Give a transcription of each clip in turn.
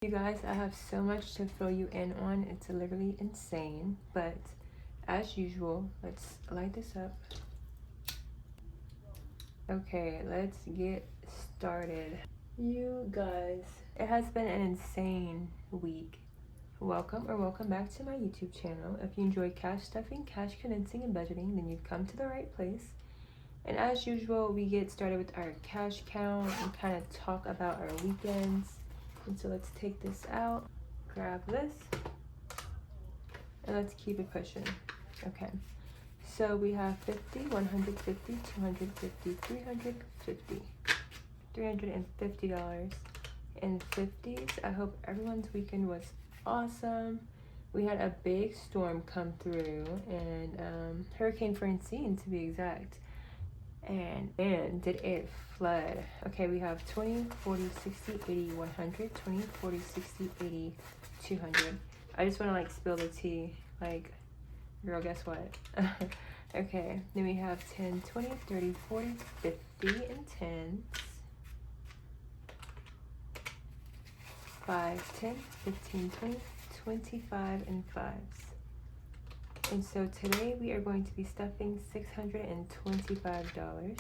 You guys, I have so much to fill you in on. It's literally insane. But as usual, let's light this up. Okay, let's get started. You guys, it has been an insane week. Welcome or welcome back to my YouTube channel. If you enjoy cash stuffing, cash condensing, and budgeting, then you've come to the right place. And as usual, we get started with our cash count and kind of talk about our weekends. And so let's take this out, grab this, and let's keep it pushing. Okay, so we have 50, 150, 250, 350, $350 in 50s. I hope everyone's weekend was awesome. We had a big storm come through, and Hurricane Francine to be exact. And man, did it flood. Okay, we have 20, 40, 60, 80, 100, 20, 40, 60, 80, 200. I just want to like spill the tea. Like, girl, guess what? Okay, then we have 10, 20, 30, 40, 50 and 10s. 5, 10, 15, 20, 25 and 5s. And so today we are going to be stuffing $625.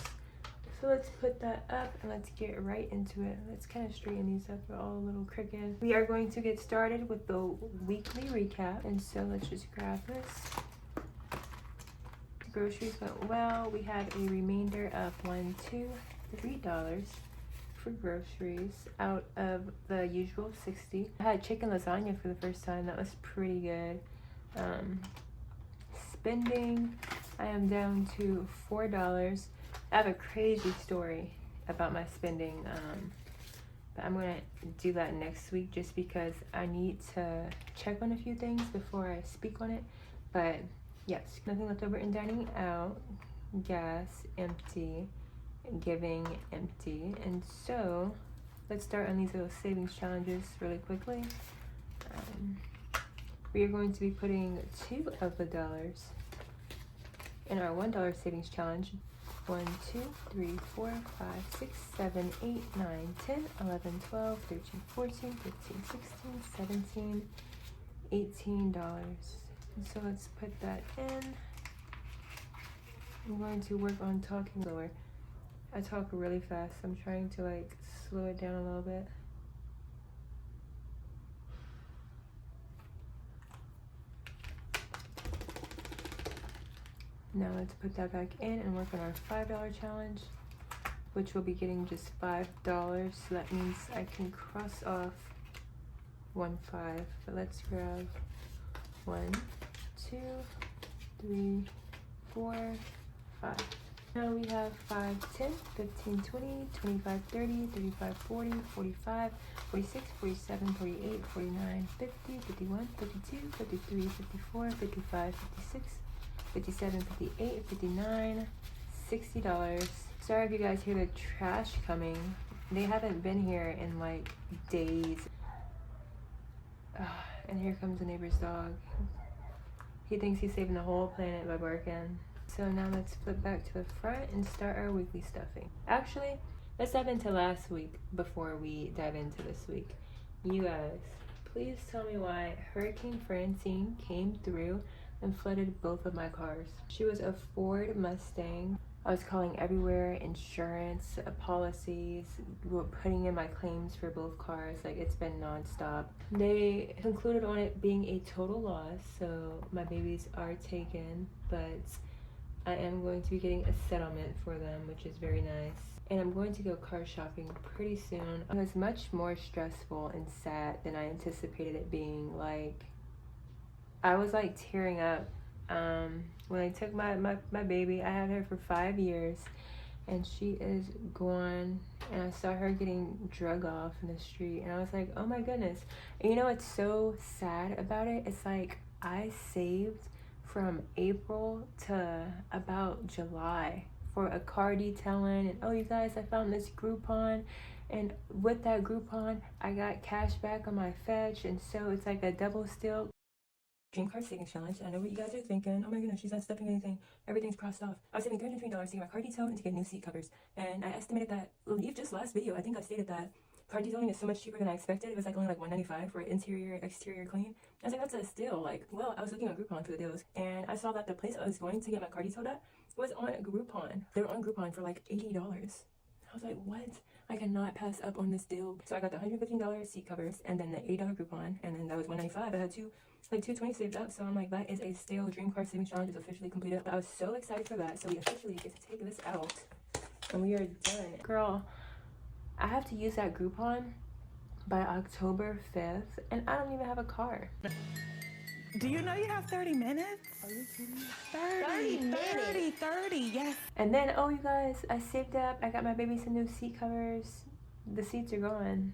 So let's put that up and let's get right into it. Let's kind of straighten these up. They're all a little crooked. We are going to get started with the weekly recap. And so let's just grab this. The groceries went well. We had a remainder of $1, $2, $3 for groceries out of the usual 60. I had chicken lasagna for the first time. That was pretty good. Spending, I am down to $4. I have a crazy story about my spending, but I'm gonna do that next week just because I need to check on a few things before I speak on it. But yes, nothing left over in dining out, gas empty, giving empty. And so let's start on these little savings challenges really quickly. We are going to be putting 2 of the dollars in our $1 savings challenge. 1, 2, 3, 4, 5, 6, 7, 8, 9, 10, 11, 12, 13, 14, 15, 16, 17, $18. And so let's put that in. I'm going to work on talking slower. I talk really fast. I'm trying to like slow it down a little bit. Now let's put that back in and work on our $5 challenge, which will be getting just $5. So that means I can cross off 1 5. But let's grab 1, 2, 3, 4, 5. Now we have 5, 10, 15, 20, 25, 30, 35, 40, 45, 46, 47, 48, 49, 50, 51, 52, 53, 54, 55, 56, 57, 58, 59, $60. Sorry if you guys hear the trash coming. They haven't been here in like days. And here comes the neighbor's dog. He thinks he's saving the whole planet by barking. So now let's flip back to the front and start our weekly stuffing. Actually, let's dive into last week before we dive into this week. You guys, please tell me why Hurricane Francine came through and flooded both of my cars. She was a Ford Mustang. I was calling everywhere, insurance, policies, putting in my claims for both cars. Like, it's been nonstop. They concluded on it being a total loss, so my babies are taken, but I am going to be getting a settlement for them, which is very nice. And I'm going to go car shopping pretty soon. It was much more stressful and sad than I anticipated it being. Like, I was like tearing up when I took my baby. I had her for 5 years and she is gone, and I saw her getting drug off in the street, and I was like, oh my goodness. And you know what's so sad about it? It's like I saved from April to about July for a car detailing, and oh, you guys, I found this Groupon, and with that Groupon I got cash back on my fetch, and so it's like a double steal. Dream card savings challenge. I know what you guys are thinking. Oh my goodness, she's not stuffing anything. Everything's crossed off. I was saving $320 to get my car detailed and to get new seat covers. And I estimated that, well, just last video, I think I stated that car detailing is so much cheaper than I expected. It was like only like $195 for interior, exterior clean. I was like, that's a steal. Like, well, I was looking on Groupon for the deals, and I saw that the place I was going to get my car detailed at was on Groupon. They were on Groupon for like $80. I was like, what? I cannot pass up on this deal. So I got the $115 seat covers and then the $80 Groupon, and then that was $195. I had $220 saved up, so I'm like, that is a stale dream car savings challenge is officially completed. I was so excited for that, so we officially get to take this out, and we are done. Girl, I have to use that Groupon by October 5th, and I don't even have a car. Do you know you have 30 minutes? Are you kidding me? 30, yes. And then, oh, you guys, I saved up. I got my baby some new seat covers. The seats are gone.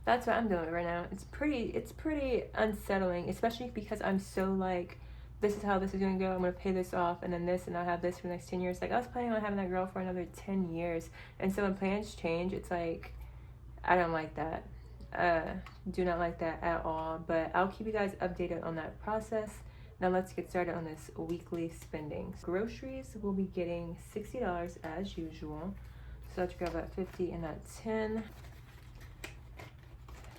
That's what I'm doing right now. It's pretty unsettling, especially because I'm so like, this is how this is gonna go. I'm gonna pay this off, and then this, and I'll have this for the next 10 years. Like, I was planning on having that girl for another 10 years. And so when plans change, it's like, I don't like that. Do not like that at all. But I'll keep you guys updated on that process. Now let's get started on this weekly spending. Groceries, we'll be getting $60 as usual. So let's grab that 50 and that 10.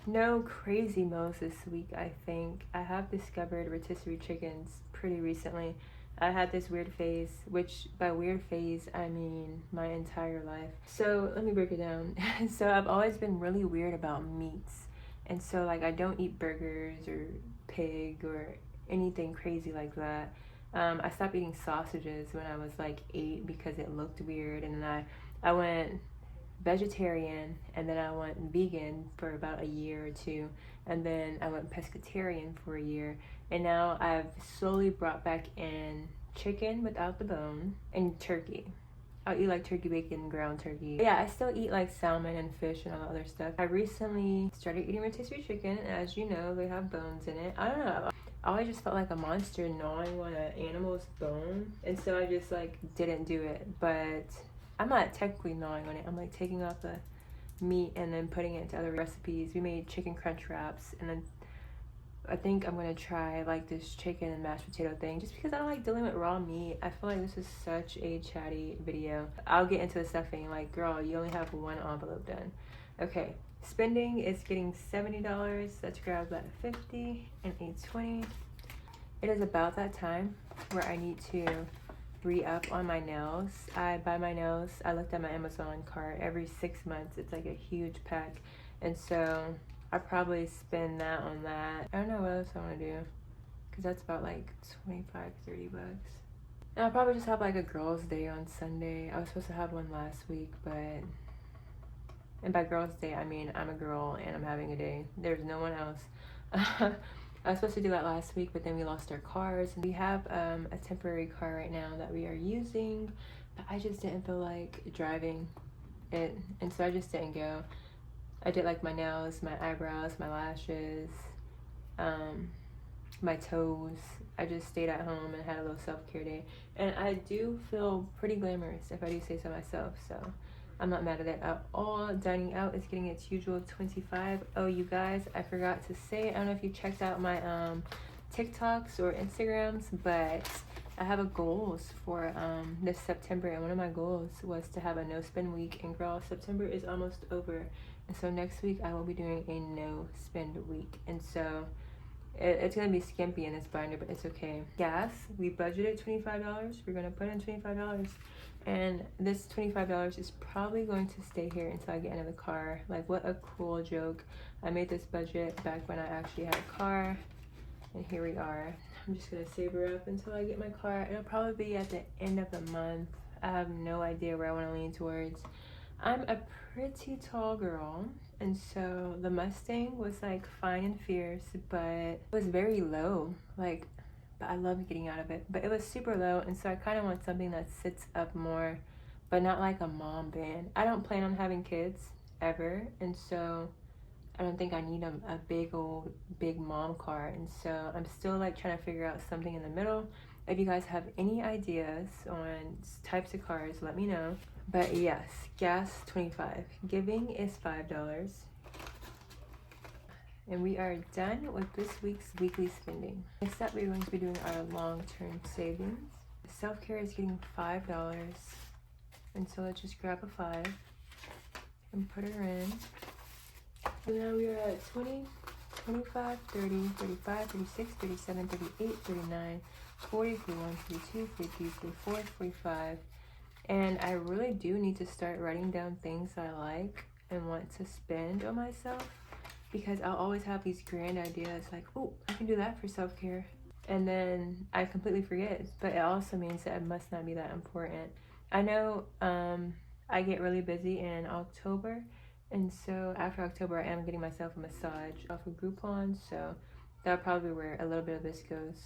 No crazy meals this week, I think. I have discovered rotisserie chickens pretty recently. I had this weird phase, which by weird phase, I mean my entire life. So let me break it down. So I've always been really weird about meats. And so like I don't eat burgers or pig or anything crazy like that. I stopped eating sausages when I was like 8 because it looked weird. And then I went vegetarian, and then I went vegan for about a year or two, and then I went pescatarian for a year, and now I've slowly brought back in chicken without the bone and turkey. I'll eat like turkey bacon, ground turkey. Yeah, I still eat like salmon and fish and all the other stuff. I recently started eating rotisserie chicken, and as you know, they have bones in it. I don't know, I always just felt like a monster gnawing on an animal's bone, and so I just like didn't do it. But I'm not technically gnawing on it. I'm like taking off the meat and then putting it into other recipes. We made chicken crunch wraps, and then I think I'm gonna try like this chicken and mashed potato thing just because I don't like dealing with raw meat. I feel like this is such a chatty video. I'll get into the stuffing. Like, girl, you only have one envelope done. Okay, spending is getting $70. Let's grab that 50 and 820. It is about that time where I need to re-up on my nails. I buy my nails, I looked at my Amazon cart, every 6 months. It's like a huge pack, and so I probably spend that on that. I don't know what else I want to do, because that's about like 25-30 bucks. And I'll probably just have like a girls' day on Sunday. I was supposed to have one last week, but, and by girls' day I mean I'm a girl and I'm having a day. There's no one else. I was supposed to do that last week, but then we lost our cars. We have a temporary car right now that we are using, but I just didn't feel like driving it, and so I just didn't go. I did like my nails, my eyebrows, my lashes, my toes. I just stayed at home and had a little self-care day, and I do feel pretty glamorous if I do say so myself, so I'm not mad at it at all. Dining out is getting its usual 25. Oh, you guys, I forgot to say, I don't know if you checked out my TikToks or Instagrams, but I have a goals for this September, and one of my goals was to have a no spend week. And girl, September is almost over, and so next week I will be doing a no spend week, and so it's gonna be skimpy in this binder, but it's okay. Gas, we budgeted $25. We're gonna put in $25. And this $25 is probably going to stay here until I get into the car. Like, what a cool joke. I made this budget back when I actually had a car, and here we are. I'm just gonna saber up until I get my car. It'll probably be at the end of the month. I have no idea where I want to lean towards. I'm a pretty tall girl, and so the Mustang was like fine and fierce, but it was very low. Like, but I love getting out of it, but it was super low, and so I kind of want something that sits up more, but not like a mom van. I don't plan on having kids ever, and so I don't think I need a big mom car, and so I'm still like trying to figure out something in the middle. If you guys have any ideas on types of cars, let me know. But yes, gas $25, giving is $5. And we are done with this week's weekly spending. Next up, we're going to be doing our long-term savings. Self-care is getting $5. And so let's just grab a 5. and put her in. So now we are at 20, 25, 30, 35, 36, 37, 38, 39, 40, 41, 42, 43, 44, 45. And I really do need to start writing down things I like and want to spend on myself, because I'll always have these grand ideas like, oh, I can do that for self-care. And then I completely forget, but it also means that it must not be that important. I know I get really busy in October, and so after October I am getting myself a massage off of Groupon, so that'll probably where a little bit of this goes.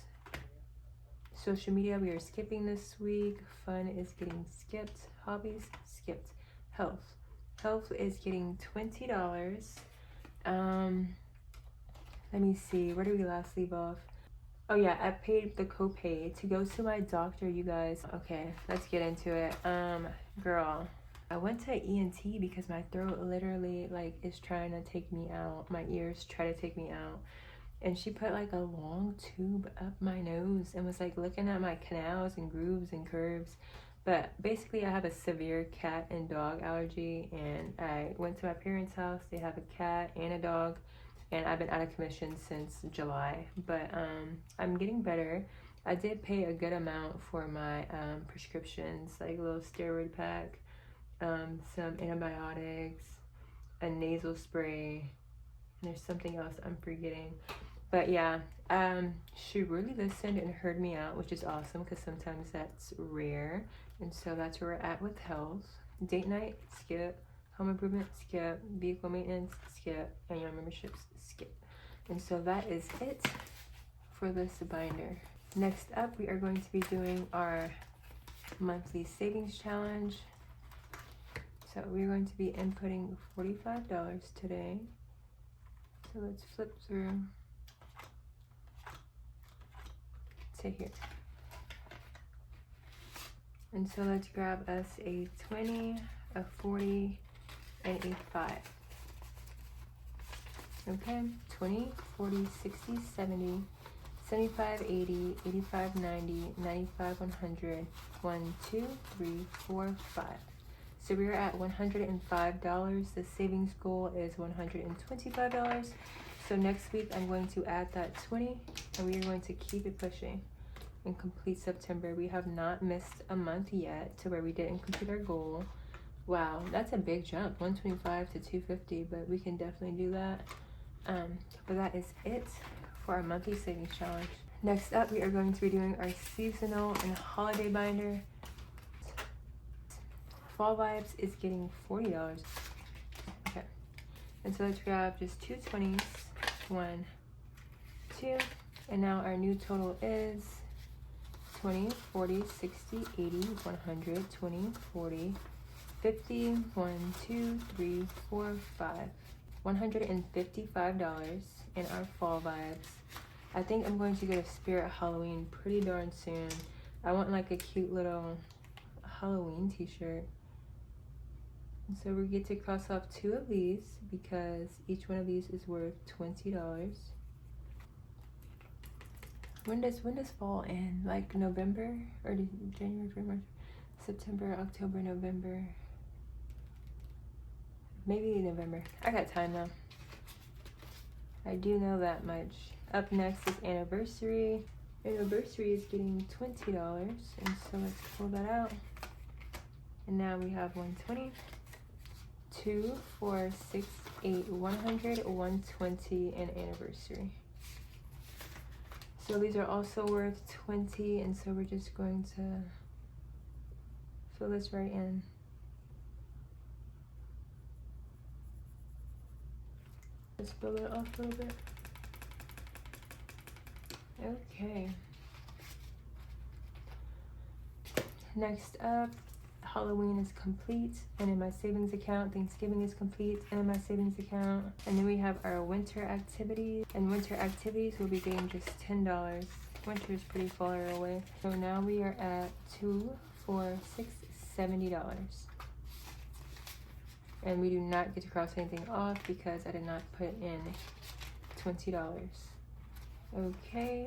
Social media, we are skipping this week. Fun is getting skipped. Hobbies, skipped. Health. Health is getting $20. Let me see. Where did we last leave off? Oh yeah, I paid the copay to go to my doctor, you guys. Okay, let's get into it. Girl, I went to ENT because my throat literally like is trying to take me out. My ears try to take me out. And she put like a long tube up my nose and was like looking at my canals and grooves and curves. But basically I have a severe cat and dog allergy, and I went to my parents' house. They have a cat and a dog, and I've been out of commission since July. But I'm getting better. I did pay a good amount for my prescriptions, like a little steroid pack, some antibiotics, a nasal spray, and there's something else I'm forgetting. But yeah, she really listened and heard me out, which is awesome because sometimes that's rare. And so that's where we're at with health. Date night, skip. Home improvement, skip. Vehicle maintenance, skip. Annual memberships, skip. And so that is it for this binder. Next up, we are going to be doing our monthly savings challenge. So we're going to be inputting $45 today. So let's flip through to here. And so let's grab us a 20, a 40, and a 5. Okay, 20, 40, 60, 70, 75, 80, 85, 90, 95, 100, 1, 2, 3, 4, 5. So we're at $105. The savings goal is $125. So next week I'm going to add that 20, and we are going to keep it pushing and complete September. We have not missed a month yet to where we didn't complete our goal. Wow, that's a big jump, 125 to 250, but we can definitely do that. But that is it for our monthly savings challenge. Next up, we are going to be doing our seasonal and holiday binder. Fall Vibes is getting $40. Okay, and so let's grab just two 20s. 1, 2, and now our new total is 20, 40, 60, 80, 100, 20, 40, 50, 1, 2, 3, 4, 5. $155 in our Fall Vibes. I think I'm going to go to Spirit Halloween pretty darn soon. I want like a cute little Halloween t-shirt. And so we get to cross off 2 of these because each one of these is worth $20. When does fall end? Like November or January, February, March, September, October, November? Maybe November. I got time though. I do know that much. Up next is Anniversary. Anniversary is getting $20, and so let's pull that out. And now we have 120. 2, 4, 6, 8, 100, 120, and Anniversary. So these are also worth 20, and so we're just going to fill this right in. Let's fill it off a little bit. Okay. Next up, Halloween is complete, and in my savings account, Thanksgiving is complete, and in my savings account. And then we have our winter activities, and winter activities will be getting just $10. Winter is pretty far away. So now we are at 2, 4, 6, $70. And we do not get to cross anything off because I did not put in $20. Okay,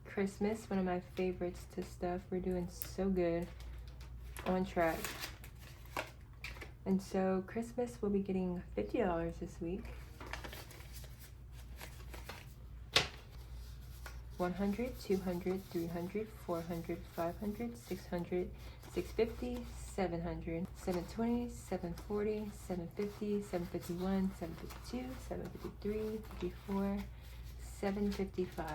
Christmas, one of my favorites to stuff. We're doing so good. On track. And so Christmas will be getting $50 this week. 100, 200, 300, 400, 500, 600, 650, 700, 720, 740, 750, 751, 752, 753, 54, 755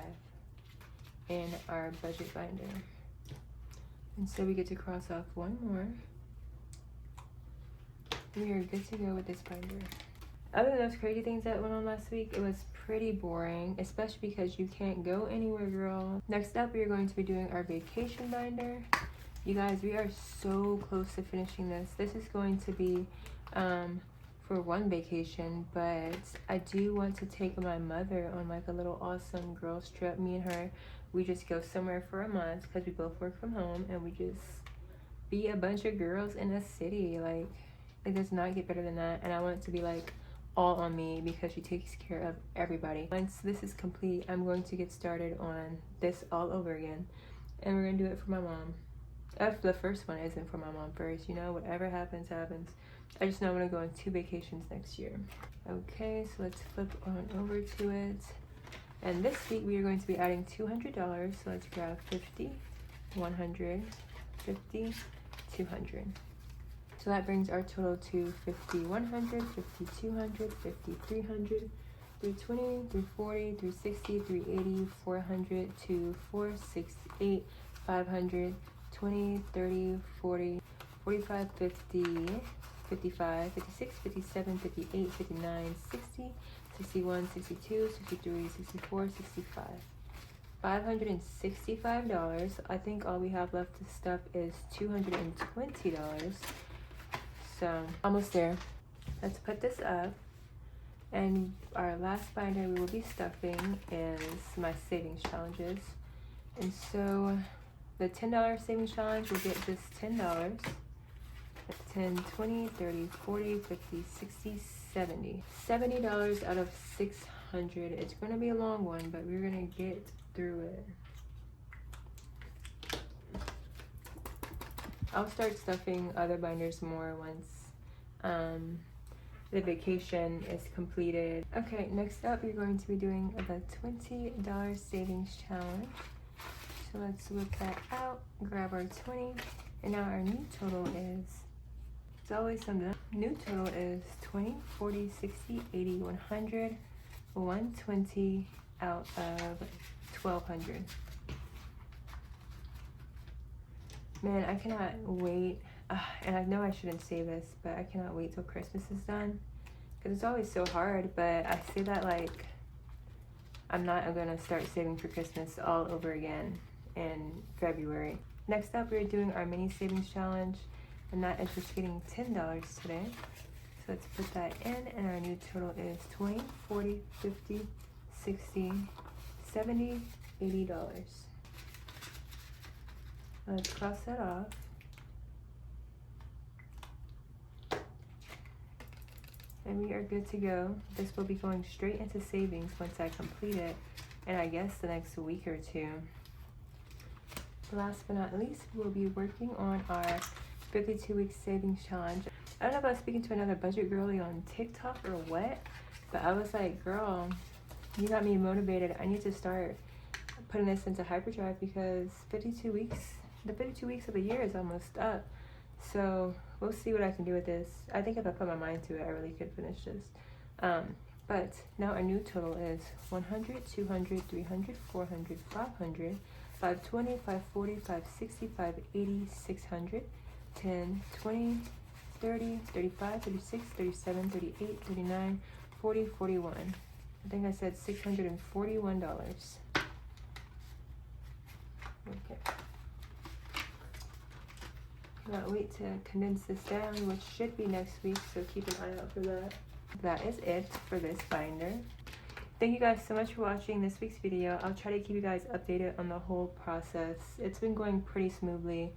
in our budget binder. And so we get to cross off one more. We are good to go with this binder. Other than those crazy things that went on last week, it was pretty boring, especially because you can't go anywhere, girl. Next up, we are going to be doing our vacation binder. You guys, we are so close to finishing this. This is going to be for one vacation, but I do want to take my mother on like a little awesome girls trip. Me and her, we just go somewhere for a month because we both work from home, and we just be a bunch of girls in a city. Like, it does not get better than that. And I want it to be like all on me because she takes care of everybody. Once this is complete, I'm going to get started on this all over again, and we're gonna do it for my mom. If the first one isn't for my mom first, you know, whatever happens, happens. I just know I'm gonna go on 2 vacations next year. Okay, so let's flip on over to it. And this week we are going to be adding $200. So let's grab 50, 100, 50, 200. So that brings our total to 50, 100, 50, 200, 50, 300, 320, 340, 360, 380, 400, 2, 4, 6, 8, 500, 20, 30, 40, 45, 50, 55, 56, 57, 58, 59, 60, 61, 62, 63, 64, 65. $565. I think all we have left to stuff is $220. So almost there. Let's put this up. And our last binder we will be stuffing is my savings challenges. And so the $10 savings challenge will get just $10. 10, 20, 30, 40, 50, 60, 70. $70 out of 600. It's going to be a long one, but we're going to get through it. I'll start stuffing other binders more once the vacation is completed. Okay, next up we're going to be doing the $20 savings challenge. So let's whip that out, grab our 20, and now our new total is, it's always something. New total is 20, 40, 60, 80, 100, 120 out of 1,200. Man, I cannot wait. And I know I shouldn't say this, but I cannot wait till Christmas is done. Because it's always so hard, but I say that like I'm gonna start saving for Christmas all over again in February. Next up, we're doing our mini savings challenge, and that is just getting $10 today. So let's put that in, and our new total is 20, 40, 50, 60, 70, $80. Let's cross that off. And we are good to go. This will be going straight into savings once I complete it, and I guess the next week or two. Last but not least, we'll be working on our 52-week savings challenge. I don't know if I was speaking to another budget girlie on TikTok or what, but I was like, girl, you got me motivated. I need to start putting this into hyperdrive because the 52 weeks of the year is almost up. So we'll see what I can do with this. I think if I put my mind to it, I really could finish this. But now our new total is 100, 200, 300, 400, 500, 520, 540, 560, 580, 600, 10, 20, 30, 35, 36, 37, 38, 39, 40, 41. I think I said $641. Okay. Cannot wait to condense this down, which should be next week, so keep an eye out for that. That is it for this binder. Thank you guys so much for watching this week's video. I'll try to keep you guys updated on the whole process. It's been going pretty smoothly,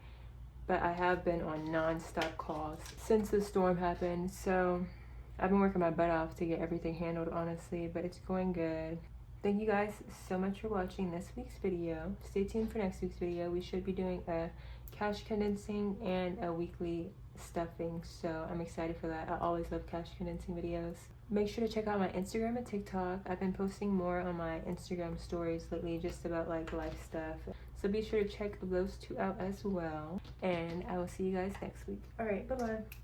but I have been on non-stop calls since the storm happened, so I've been working my butt off to get everything handled, honestly, but it's going good. Thank you guys so much for watching this week's video. Stay tuned for next week's video. We should be doing a cash condensing and a weekly stuffing, so I'm excited for that. I always love cash condensing videos. Make sure to check out my Instagram and TikTok. I've been posting more on my Instagram stories lately, just about like life stuff. So be sure to check those two out as well. And I will see you guys next week. All right, bye-bye.